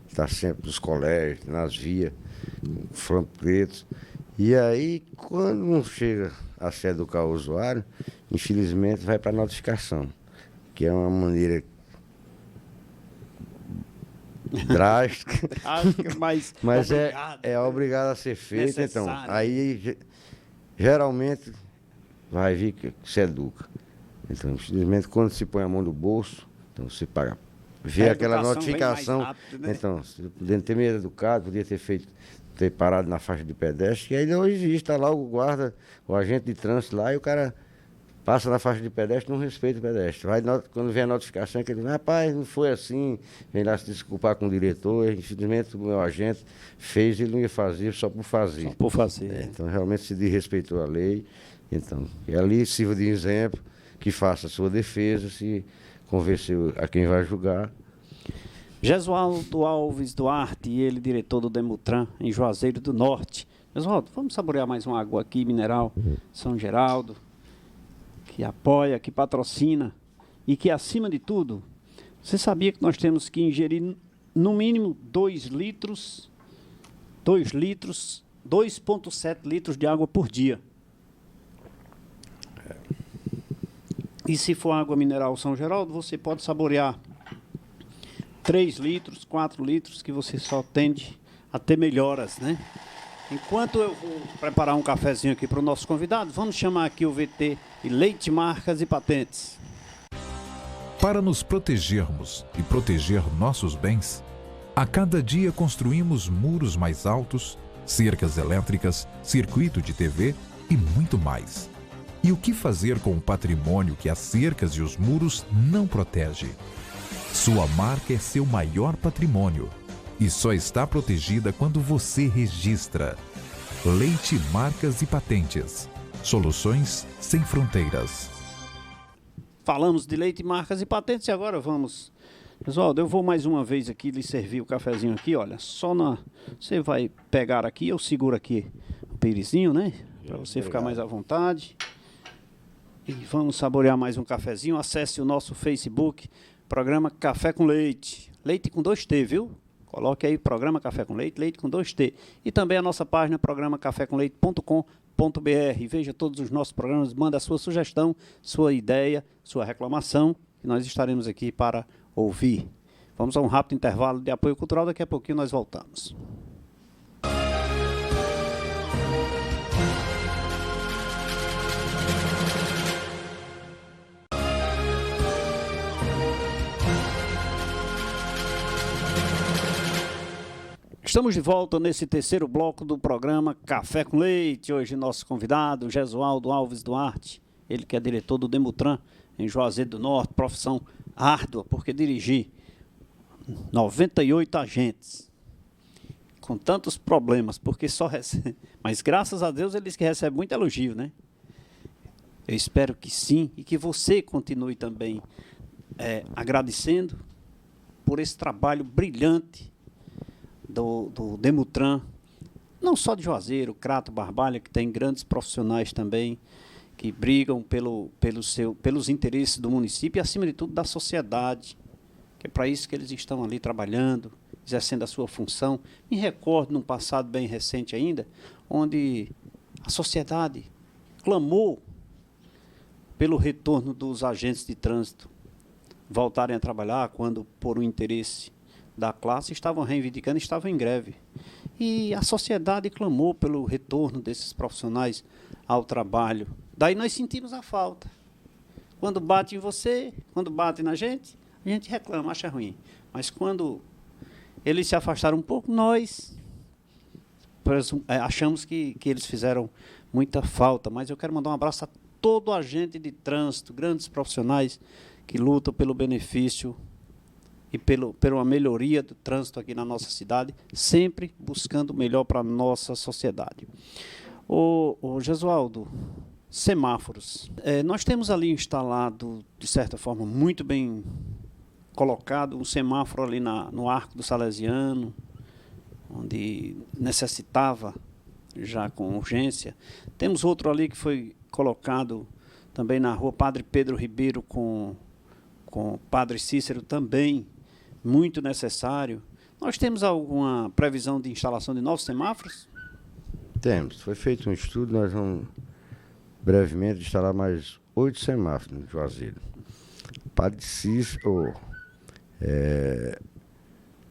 que está sempre nos colégios, nas vias, panfletos. E aí, quando não chega a se educar o usuário, infelizmente vai para a notificação, que é uma maneira drástica, mas é obrigado a ser feito. Então, aí geralmente vai vir que se educa. Então, infelizmente, quando se põe a mão no bolso, então se paga, vê aquela notificação, rápido, né? Então, podia ter meio educado, podia ter parado na faixa de pedestre, e aí não existe, está lá o guarda, o agente de trânsito lá, e o cara passa na faixa de pedestre, não respeita o pedestre. Quando vem a notificação, ele diz, rapaz, não foi assim, vem lá se desculpar com o diretor, infelizmente o meu agente fez, ele não ia fazer só por fazer. Só por fazer. Então, realmente se desrespeitou a lei, então, e ali sirva de exemplo, que faça a sua defesa, se convencer a quem vai julgar. Jesualdo Alves Duarte, ele diretor do Demutran em Juazeiro do Norte. Jesualdo, vamos saborear mais uma água aqui, mineral São Geraldo, que apoia, que patrocina e que, acima de tudo, você sabia que nós temos que ingerir no mínimo 2,7 litros de água por dia. E se for água mineral São Geraldo, você pode saborear 3 litros, 4 litros, que você só tende a ter melhoras, né? Enquanto eu vou preparar um cafezinho aqui para o nosso convidado, vamos chamar aqui o VT e Leite Marcas e Patentes. Para nos protegermos e proteger nossos bens, a cada dia construímos muros mais altos, cercas elétricas, circuito de TV e muito mais. E o que fazer com o patrimônio que as cercas e os muros não protegem? Sua marca é seu maior patrimônio e só está protegida quando você registra. Leite, Marcas e Patentes. Soluções sem fronteiras. Falamos de leite, marcas e patentes e agora vamos. Oswaldo, eu vou mais uma vez aqui lhe servir o cafezinho aqui, olha, você vai pegar aqui, eu seguro aqui o pirizinho, né? Para você ficar mais à vontade. E vamos saborear mais um cafezinho. Acesse o nosso Facebook, programa Café com Leite. Leite com 2T, viu? Coloque aí programa Café com Leite, leite com 2T. E também a nossa página, programacafécomleite.com.br. Veja todos os nossos programas, manda a sua sugestão, sua ideia, sua reclamação, e nós estaremos aqui para ouvir. Vamos a um rápido intervalo de apoio cultural, daqui a pouquinho nós voltamos. Estamos de volta nesse terceiro bloco do programa Café com Leite. Hoje nosso convidado, Jesualdo Alves Duarte, ele que é diretor do Demutran em Juazeiro do Norte, profissão árdua, porque dirigir 98 agentes com tantos problemas, porque só recebe, mas graças a Deus ele diz que recebe muito elogio, né? Eu espero que sim, e que você continue também agradecendo por esse trabalho brilhante do Demutran, não só de Juazeiro, Crato, Barbalha, que tem grandes profissionais também, que brigam pelos interesses do município e, acima de tudo, da sociedade, que é para isso que eles estão ali trabalhando, exercendo a sua função. Me recordo, num passado bem recente ainda, onde a sociedade clamou pelo retorno dos agentes de trânsito voltarem a trabalhar quando, por um interesse da classe, estavam reivindicando, estavam em greve. E a sociedade clamou pelo retorno desses profissionais ao trabalho. Daí nós sentimos a falta. Quando bate em você, quando bate na gente, a gente reclama, acha ruim. Mas quando eles se afastaram um pouco, nós achamos que eles fizeram muita falta. Mas eu quero mandar um abraço a todo agente de trânsito, grandes profissionais que lutam pelo benefício e pela melhoria do trânsito aqui na nossa cidade, sempre buscando o melhor para a nossa sociedade. O Jesualdo, semáforos. Nós temos ali instalado, de certa forma, muito bem colocado, um semáforo ali no Arco do Salesiano, onde necessitava já com urgência. Temos outro ali que foi colocado também na rua Padre Pedro Ribeiro com Padre Cícero, também muito necessário. Nós temos alguma previsão de instalação de novos semáforos? Temos. Foi feito um estudo, nós vamos brevemente instalar mais 8 semáforos no Juazeiro. Padre Cícero,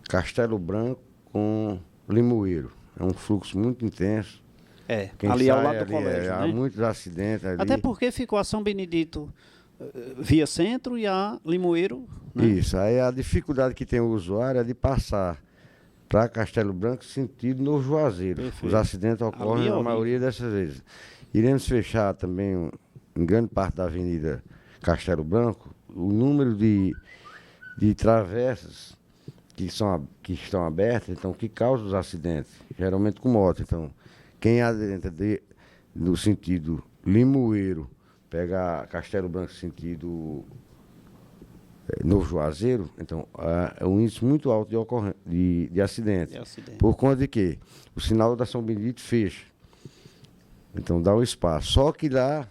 Castelo Branco com Limoeiro. É um fluxo muito intenso. Quem ali ao lado do ali, colégio, há né? muitos acidentes ali. Até porque ficou a São Benedito via centro e a Limoeiro, né? Isso, aí a dificuldade que tem o usuário é de passar para Castelo Branco sentido no Juazeiro. Perfeito. Os acidentes ocorrem na maioria dessas vezes. Iremos fechar também em grande parte da Avenida Castelo Branco o número de travessas que estão abertas, então, que causam os acidentes, geralmente com moto. Então, quem adentra no sentido Limoeiro, pega Castelo Branco sentido Novo Juazeiro, então, é um índice muito alto de acidente. De acidente. Por conta de que o sinal da São Benedito fecha. Então dá um espaço. Só que lá,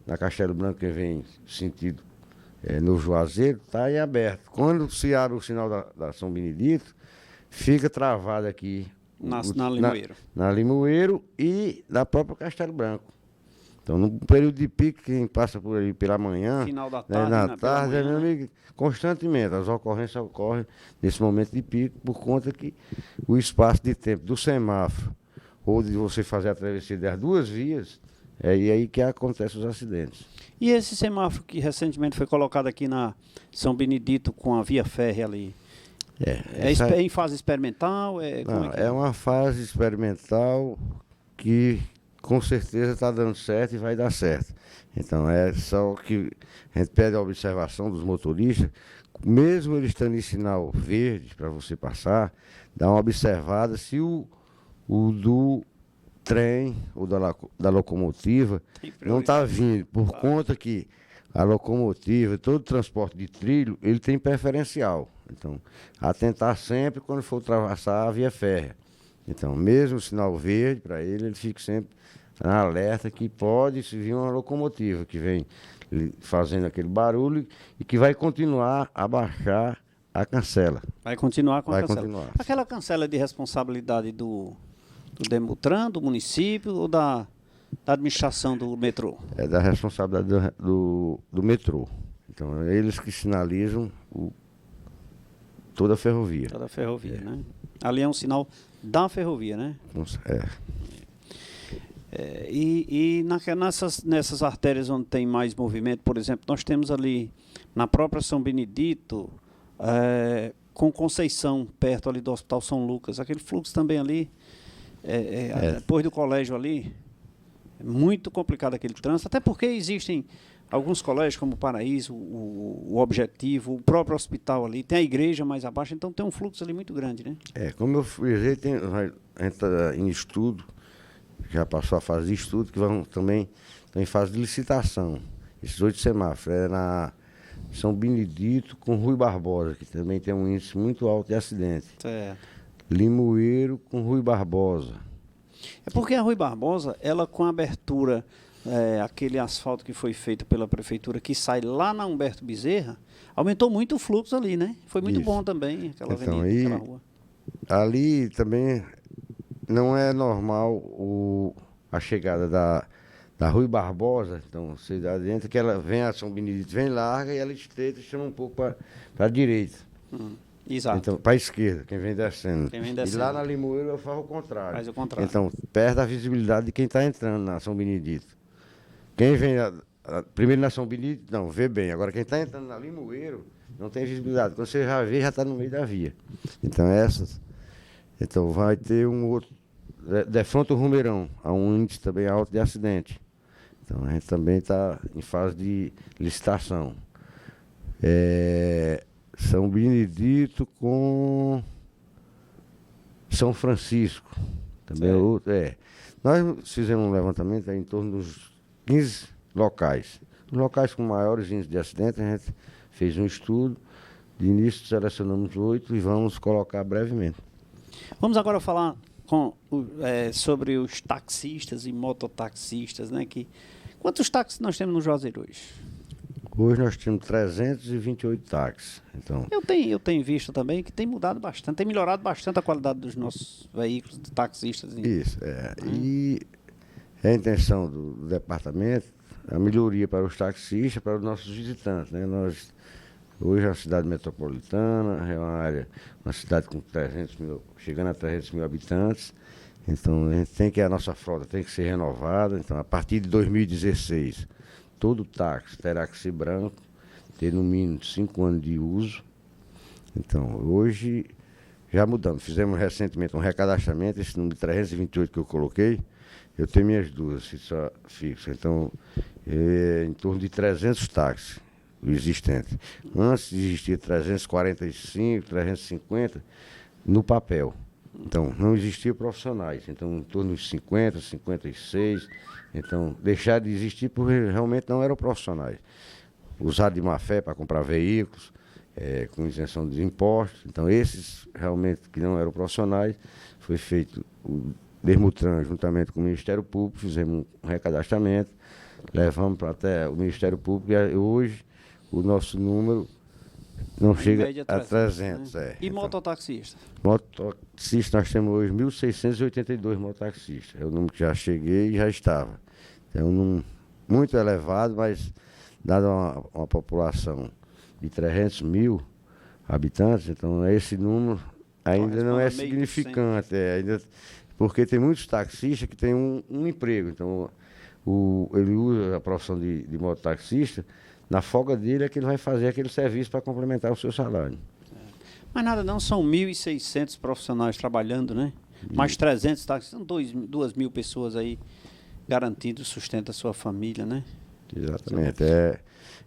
na Castelo Branco, que vem sentido Novo Juazeiro, está em aberto. Quando se abre o sinal da São Benedito, fica travado aqui. Na Limoeiro. Na Limoeiro e na própria Castelo Branco. Então, no período de pico, quem passa por ali pela manhã, Final da tarde, na pela tarde, manhã, meu amigo, constantemente, as ocorrências ocorrem nesse momento de pico, por conta que o espaço de tempo do semáforo, ou de você fazer a travessia das duas vias, é aí que acontecem os acidentes. E esse semáforo que recentemente foi colocado aqui na São Benedito com a via férrea ali? É em fase experimental? Não, é uma fase experimental que com certeza está dando certo e vai dar certo. Então é só que a gente pede a observação dos motoristas, mesmo eles estando em sinal verde para você passar, dá uma observada se o do trem ou da locomotiva não está vindo, por conta que a locomotiva, todo transporte de trilho, ele tem preferencial. Então, atentar sempre quando for ultrapassar a via férrea. Então, mesmo o sinal verde, para ele fica sempre na alerta que pode se vir uma locomotiva que vem fazendo aquele barulho e que vai continuar a baixar a cancela. Vai continuar com a cancela. Continuar. Aquela cancela é de responsabilidade do Demutran, do município ou da administração do metrô? É da responsabilidade do metrô. Então, é eles que sinalizam toda a ferrovia. Toda a ferrovia, né? Ali é um sinal da ferrovia, né? Nessas artérias onde tem mais movimento, por exemplo, nós temos ali na própria São Benedito, com Conceição, perto ali do Hospital São Lucas, aquele fluxo também ali, depois do colégio ali, é muito complicado aquele trânsito, até porque existem alguns colégios como o Paraíso, o Objetivo, o próprio hospital ali, tem a igreja mais abaixo, então tem um fluxo ali muito grande, né? Como eu frisei, a gente está em estudo, já passou a fase de estudo, que também estão em fase de licitação. Esses 8 semáforos, na São Benedito com Rui Barbosa, que também tem um índice muito alto de acidente. Certo. Limoeiro com Rui Barbosa. É porque a Rui Barbosa, ela com a abertura, aquele asfalto que foi feito pela prefeitura, que sai lá na Humberto Bezerra, aumentou muito o fluxo ali, né? Foi muito bom também, aquela avenida, aquela rua. Ali também não é normal a chegada da Rui Barbosa, então você adianta que ela vem a São Benedito, vem larga e ela estreita e chama um pouco para a direita. Exato. Então, para a esquerda, quem vem descendo. E lá na Limoeiro eu faço o contrário. Faz o contrário. Então, perde a visibilidade de quem está entrando na São Benedito. Quem vem primeiro na São Benedito, não, vê bem. Agora, quem está entrando na Limoeiro, não tem visibilidade. Quando você já vê, já está no meio da via. Então, vai ter um outro. Defronte ao Rumeirão, há um índice também alto de acidente. Então, a gente também está em fase de licitação. São Benedito com São Francisco. Também Nós fizemos um levantamento em torno dos 15 locais. Os locais com maiores índices de acidente, a gente fez um estudo. De início, selecionamos 8 e vamos colocar brevemente. Vamos agora falar sobre os taxistas e mototaxistas, né? Quantos táxis nós temos no Juazeiro hoje? Hoje nós temos 328 táxis. Então, eu tenho visto também que tem mudado bastante, tem melhorado bastante a qualidade dos nossos veículos de taxistas. Isso, E a intenção do departamento é a melhoria para os taxistas, para os nossos visitantes, né? Hoje é uma cidade metropolitana, é uma cidade com 300 mil, chegando a 300 mil habitantes. Então, a nossa frota tem que ser renovada. Então, a partir de 2016, todo táxi terá que ser branco, ter no mínimo 5 anos de uso. Então, hoje já mudamos. Fizemos recentemente um recadastramento, esse número 328 que eu coloquei, eu tenho minhas duas fixas. Então, em torno de 300 táxis existentes. Antes existia 345, 350 no papel. Então, não existiam profissionais. Então, em torno de 50, 56. Então, deixaram de existir porque realmente não eram profissionais. usado de má fé para comprar veículos, com isenção dos impostos. Então, esses realmente que não eram profissionais, foi feito o Dermutran, juntamente com o Ministério Público, fizemos um recadastramento, levamos para até o Ministério Público e hoje o nosso número não chega a 300. Né? E então, mototaxista? Mototaxista, nós temos hoje 1.682 mototaxistas. É o número que já cheguei e já estava. É um número muito elevado, mas dado uma população de 300 mil habitantes, então esse número ainda não é significante. Ainda, porque tem muitos taxistas que têm um emprego. Então, ele usa a profissão de mototaxista, na folga dele é que ele vai fazer aquele serviço para complementar o seu salário. Mas nada não, são 1.600 profissionais trabalhando, né? Mais 300 taxistas, são 2.000 pessoas aí garantindo o sustento da sua família, né? Exatamente.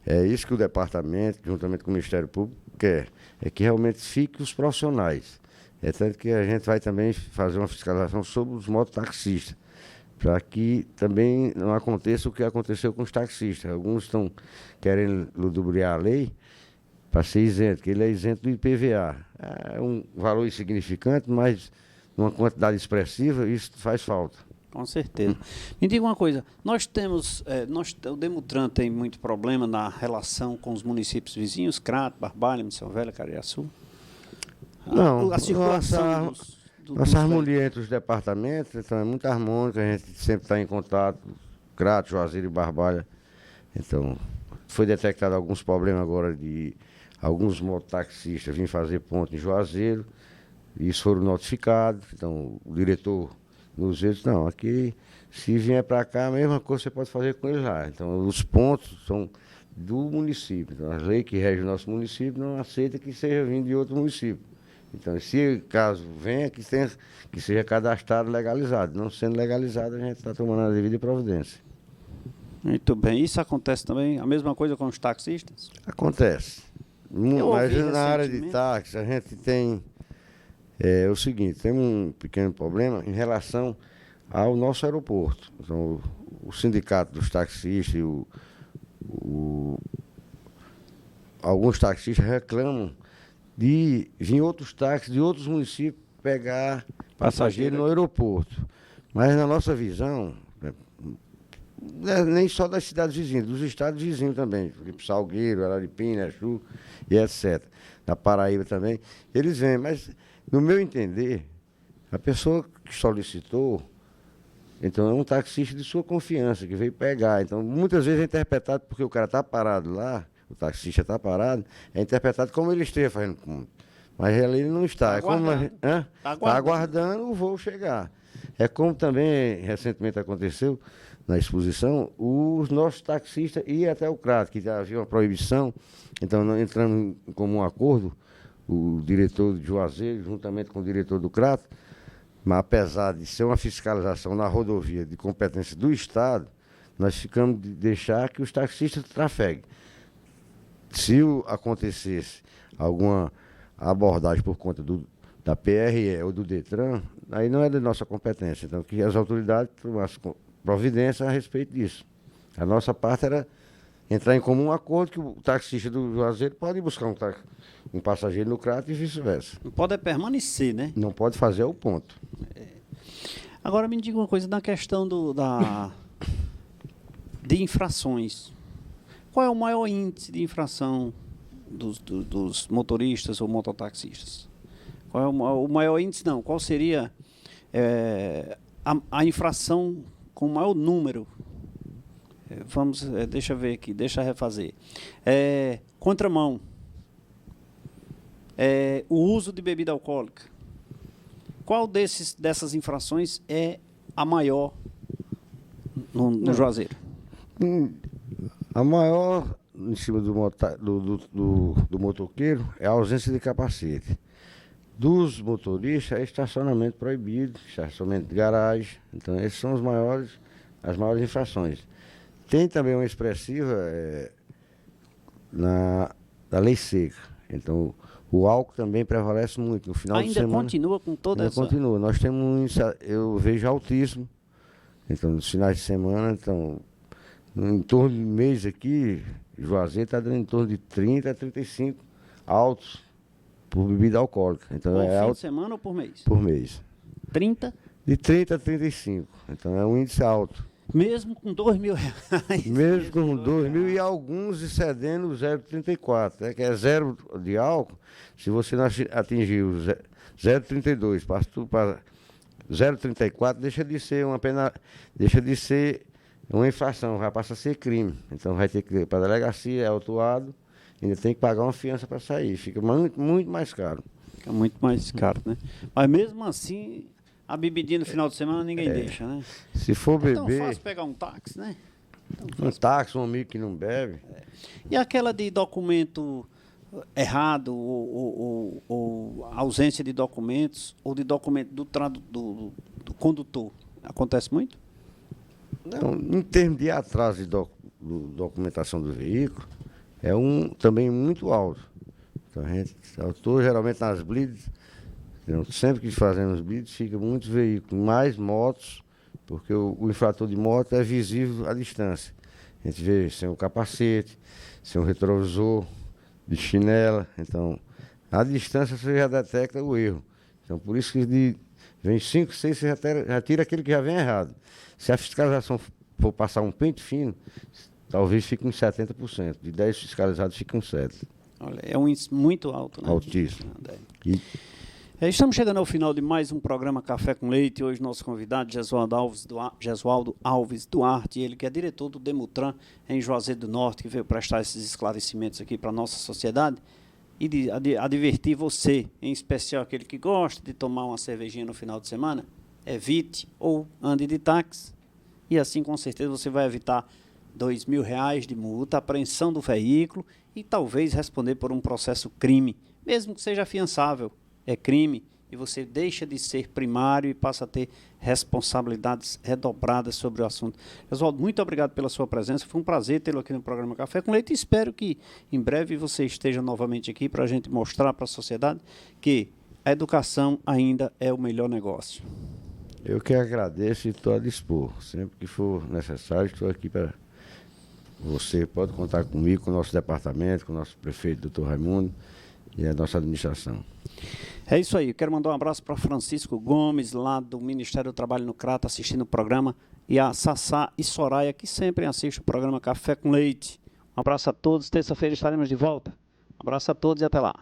É isso que o departamento, juntamente com o Ministério Público, quer. É que realmente fiquem os profissionais. É tanto que a gente vai também fazer uma fiscalização sobre os mototaxistas, para que também não aconteça o que aconteceu com os taxistas. Alguns estão querendo ludibriar a lei para ser isento, que ele é isento do IPVA. É um valor insignificante, mas numa quantidade expressiva, isso faz falta. Com certeza. Me diga uma coisa, nós temos, o Demutran tem muito problema na relação com os municípios vizinhos, Crato, Barbalha, Missão Velha, Cariaçu? Não, a circulação nossa harmonia entre os departamentos então, é muito harmônica, a gente sempre está em contato, Crato, Juazeiro e Barbalha. Então, foi detectado alguns problemas agora de alguns mototaxistas virem fazer ponto em Juazeiro, e isso foram notificados, então o diretor nos disse, não, aqui, se vier para cá, a mesma coisa você pode fazer com eles lá. Então, os pontos são do município. Então, a lei que rege o nosso município não aceita que seja vindo de outro município. Então, se caso venha, que seja cadastrado, legalizado. Não sendo legalizado, a gente está tomando a devida providência. Muito bem. Isso acontece também, a mesma coisa com os taxistas? Acontece. Mas na área de táxi, a gente tem o seguinte, tem um pequeno problema em relação ao nosso aeroporto. Então, o sindicato dos taxistas e alguns taxistas reclamam de vir outros táxis de outros municípios pegar passageiro no aeroporto. Mas na nossa visão, nem só das cidades vizinhas, dos estados vizinhos também, Felipe Salgueiro, Araripina, Exu e etc. Na Paraíba também, eles vêm, mas no meu entender, a pessoa que solicitou, então é um taxista de sua confiança, que veio pegar. Então, muitas vezes é interpretado, porque o cara está parado lá, o taxista está parado, é interpretado como ele esteja fazendo ponto. Mas ele não está. Está aguardando o voo chegar. É como também recentemente aconteceu na exposição, os nossos taxistas iam até o Crato, que já havia uma proibição, então nós entramos em comum acordo, o diretor de Juazeiro, juntamente com o diretor do Crato, mas apesar de ser uma fiscalização na rodovia de competência do Estado, nós ficamos de deixar que os taxistas trafeguem. Se acontecesse alguma abordagem por conta da PRE ou do DETRAN, aí não é da nossa competência. Então, que as autoridades tomassem providência a respeito disso. A nossa parte era entrar em comum acordo que o taxista do Juazeiro pode buscar um passageiro no Crato e vice-versa. Não pode permanecer, né? Não pode fazer o ponto. Agora me diga uma coisa, na questão de infrações. Qual é o maior índice de infração dos motoristas ou mototaxistas? Qual é o maior índice? Não, qual seria a infração com o maior número? Deixa eu ver aqui, deixa eu refazer. Contramão. O uso de bebida alcoólica. Qual dessas infrações é a maior no Juazeiro? A maior em cima do motoqueiro é a ausência de capacete. Dos motoristas é estacionamento proibido, estacionamento de garagem. Então, esses são as maiores infrações. Tem também uma expressiva na lei seca. Então, o álcool também prevalece muito. No final de semana, ainda continua com toda essa... Continua. Nós temos eu vejo altíssimo. Então, nos finais de semana, então, em torno de mês aqui, Juazeiro está dando em torno de 30 a 35 autos por bebida alcoólica. Então Por é fim alto de semana ou por mês? por mês. 30? De 30 a 35. Então é um índice alto. Mesmo com R$ 2.000. Mesmo com 2.000 e alguns excedendo o 0,34, né? Que é zero de álcool. Se você não atingir o 0,32, passa tudo para 0,34, deixa de ser uma pena, deixa de ser uma infração, vai passar a ser crime. Então vai ter que ir para a delegacia, é autuado, ainda tem que pagar uma fiança para sair. Fica muito mais caro. Fica muito mais caro, né? Mas mesmo assim, a bebidinha no final de semana ninguém deixa, né? Se for É tão beber, fácil pegar um táxi, né? um táxi, um amigo que não bebe, E aquela de documento errado, ou ausência de documentos, ou de documento do condutor, acontece muito? não, em termos de atraso de documentação do veículo, é também muito alto. Então a gente autor, geralmente nas blitz, então, sempre que fazemos blitz, fica muitos veículos, mais motos, porque o infrator de moto é visível à distância. A gente vê sem o capacete, sem o retrovisor, de chinela. Então, à distância você já detecta o erro. Então, por isso que vem 5, 6, você já tira aquele que já vem errado. Se a fiscalização for passar um pente fino, talvez fique uns 70%. De 10 fiscalizados, fica uns 7. Olha, é um índice muito alto, né? Altíssimo. E estamos chegando ao final de mais um programa Café com Leite. Hoje nosso convidado, Gesualdo Alves Duarte, ele que é diretor do Demutran em Juazeiro do Norte, que veio prestar esses esclarecimentos aqui para a nossa sociedade e advertir você, em especial aquele que gosta de tomar uma cervejinha no final de semana, evite ou ande de táxi e assim com certeza você vai evitar R$ 2.000 de multa, apreensão do veículo e talvez responder por um processo crime, mesmo que seja afiançável. É crime e você deixa de ser primário e passa a ter responsabilidades redobradas sobre o assunto. Oswaldo, muito obrigado pela sua presença. Foi um prazer tê-lo aqui no programa Café com Leite. Espero que em breve você esteja novamente aqui para a gente mostrar para a sociedade que a educação ainda é o melhor negócio. Eu que agradeço e estou a dispor. Sempre que for necessário, estou aqui para você. Pode contar comigo, com o nosso departamento, com o nosso prefeito, doutor Raimundo, e a nossa administração. É isso aí. Eu quero mandar um abraço para Francisco Gomes, lá do Ministério do Trabalho no Crato, assistindo o programa, e a Sassá e Soraya, que sempre assistem o programa Café com Leite. Um abraço a todos. Terça-feira estaremos de volta. Um abraço a todos e até lá.